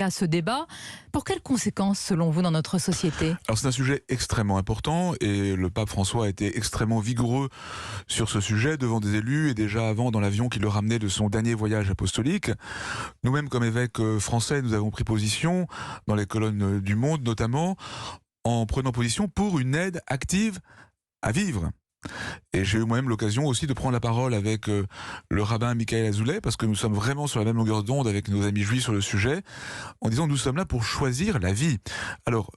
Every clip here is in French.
à ce débat. Pour quelles conséquences, selon vous, dans notre société ? Alors c'est un sujet extrêmement important et le pape François a été extrêmement vigoureux sur ce sujet devant des élus et déjà avant dans l'avion qui le ramenait de son dernier voyage apostolique. Nous-mêmes, comme évêques français, nous avons pris position dans les colonnes du Monde notamment en prenant position pour une aide active à vivre. Et j'ai eu moi-même l'occasion aussi de prendre la parole avec le rabbin Michael Azoulay, parce que nous sommes vraiment sur la même longueur d'onde avec nos amis juifs sur le sujet, en disant que nous sommes là pour choisir la vie. Alors,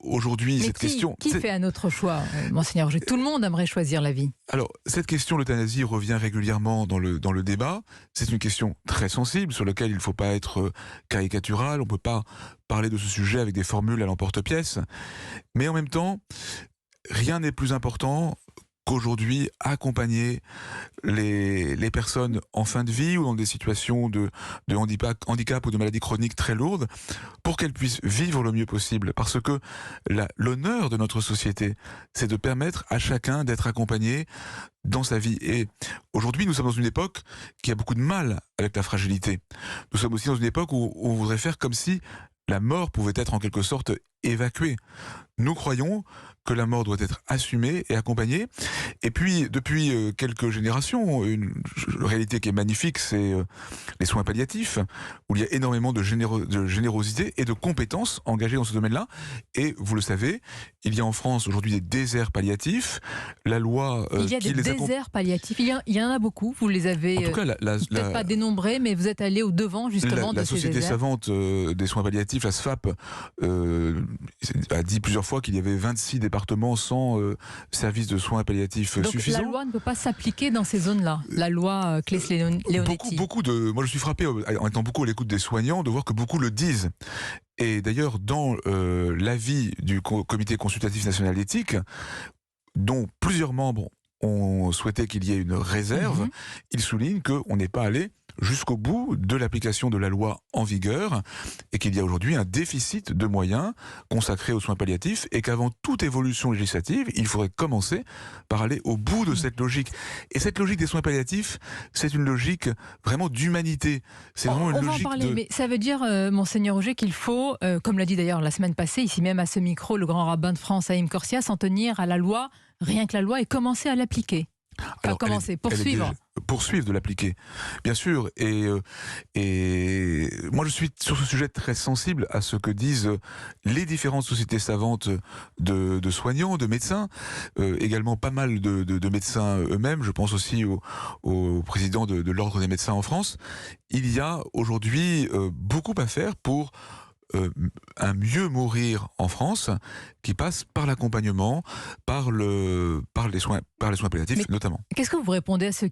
aujourd'hui, mais cette question... Qui fait un autre choix, Monseigneur Auger ? Tout le monde aimerait choisir la vie. Alors, cette question, l'euthanasie, revient régulièrement dans le débat. C'est une question très sensible, sur laquelle il ne faut pas être caricatural. On ne peut pas parler de ce sujet avec des formules à l'emporte-pièce. Mais en même temps, rien n'est plus important qu'aujourd'hui accompagner les personnes en fin de vie ou dans des situations de handicap ou de maladies chroniques très lourdes pour qu'elles puissent vivre le mieux possible. Parce que l'honneur de notre société, c'est de permettre à chacun d'être accompagné dans sa vie. Et aujourd'hui, nous sommes dans une époque qui a beaucoup de mal avec la fragilité. Nous sommes aussi dans une époque où on voudrait faire comme si la mort pouvait être en quelque sorte évacuée. Nous croyons que la mort doit être assumée et accompagnée. Et puis, depuis quelques générations, une réalité qui est magnifique, c'est les soins palliatifs, où il y a énormément de générosité et de compétences engagées dans ce domaine-là. Et vous le savez, il y a en France aujourd'hui des déserts palliatifs. La loi il y a des déserts palliatifs. Il y en a beaucoup. Vous les avez en tout cas, peut-être pas dénombrés, mais vous êtes allé au devant justement de ces déserts. La Société savante des soins palliatifs, la SFAP, a dit plusieurs fois qu'il y avait 26 départements sans service de soins palliatifs suffisant. Donc la loi ne peut pas s'appliquer dans ces zones-là. La loi Claes-Leonetti. Moi je suis frappé, en étant beaucoup à l'écoute des soignants, de voir que beaucoup le disent. Et d'ailleurs, dans l'avis du comité consultatif national d'éthique, dont plusieurs membres ont souhaité qu'il y ait une réserve, il souligne qu'on n'est pas allé jusqu'au bout de l'application de la loi en vigueur et qu'il y a aujourd'hui un déficit de moyens consacrés aux soins palliatifs et qu'avant toute évolution législative, il faudrait commencer par aller au bout de cette logique. Et cette logique des soins palliatifs, c'est une logique vraiment d'humanité. C'est vraiment une logique on va en parler, mais ça veut dire, Monseigneur Auger, qu'il faut, comme l'a dit d'ailleurs la semaine passée, ici même à ce micro, le grand rabbin de France, Haïm Corsia, s'en tenir à la loi, rien que la loi, et commencer à l'appliquer. Alors, poursuivre de l'appliquer, bien sûr. Et moi, je suis sur ce sujet très sensible à ce que disent les différentes sociétés savantes de soignants, de médecins, également pas mal de médecins eux-mêmes. Je pense aussi au président de l'Ordre des médecins en France. Il y a aujourd'hui beaucoup à faire pour un mieux mourir en France qui passe par l'accompagnement, par les soins palliatifs notamment. Qu'est-ce que vous répondez à ceux qui